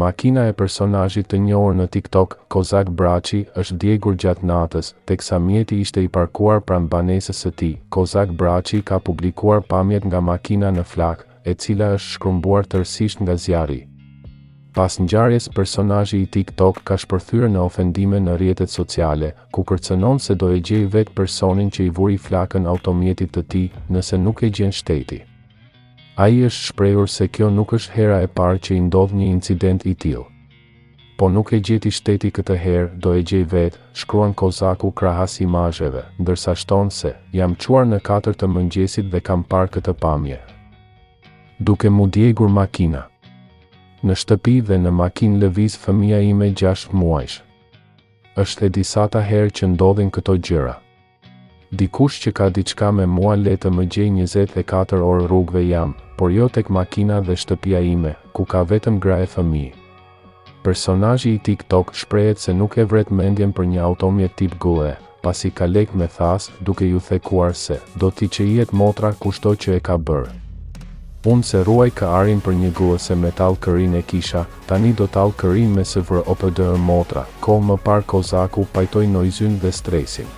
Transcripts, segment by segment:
Makina e personazhit të njohur në TikTok, Kozaku është djegur gjatë natës, teksa mjeti ishte i parkuar pranë banesës së tij. Kozaku ka publikuar pamjet nga makina në flak, e cila është shkrumbuar tërësisht nga zjarri. Pas ngjarjes, personazhi i TikTok ka shpërthyer në ofendime në rrjetet sociale, ku kërcënon se do e gjej vetë personin që i vuri flakën automjetit të tij, nëse nuk e gjen shteti. Ai është shprehur se kjo nuk është hera e parë që i ndodh një incident i tillë. Po nuk e gjeti shteti këtë herë, do e gjej vetë, shkruan Kozaku krahas imazheve, ndërsa shton se jam çuar në 4 të mëngjesit dhe kam parë këtë pamje. Duke mu djegur makina. Në shtëpi dhe në makinë lëviz fëmia ime 6 muajsh. Është e disata herë që ndodhin këto gjëra. Dikush që ka diçka me mua le të më gjej 24 orë rrugëve jam, por jo tek makina dhe shtëpia ime, ku ka vetëm gra e fëmijë. Personazhi i TikTok shprehet se nuk e vret mendjen për një automjet tip gulle, pasi ka lek me thas, duke ju thekuar se do t'i çejet motra kushto që e ka bërë. Unë se ruaj ka arin për një gullëse metal kërin e kisha, tani do t'all kërin me SVOPDR motra, ko më par Kozaku pajtoj noizyn dhe stresin.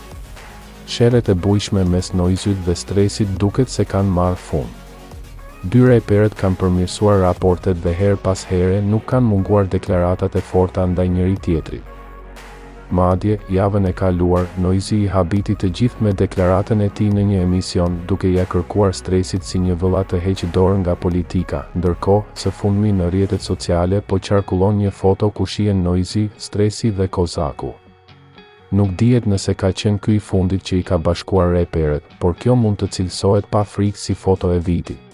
Sherret e bujshme mes noizit dhe stresit duket se kanë marrë fund. Dy reperët kanë përmirësuar raportet dhe her pas here nuk kanë munguar deklaratat e forta ndaj njëri tjetrit. Madje, javën e kaluar, Noizi i habiti të gjithë me deklaratën e tij në një emision, duke ja kërkuar stresit si një vëlla të heqë dorë nga politika, ndërkohë, së fundmi në rrjetet sociale po qarkullon një foto ku shihen Noizi, stresi dhe Kozaku. Nuk dihet nëse ka qenë ky i fundit që i ka bashkuar reperët, por kjo mund të cilësohet pa frikë si foto e vitit.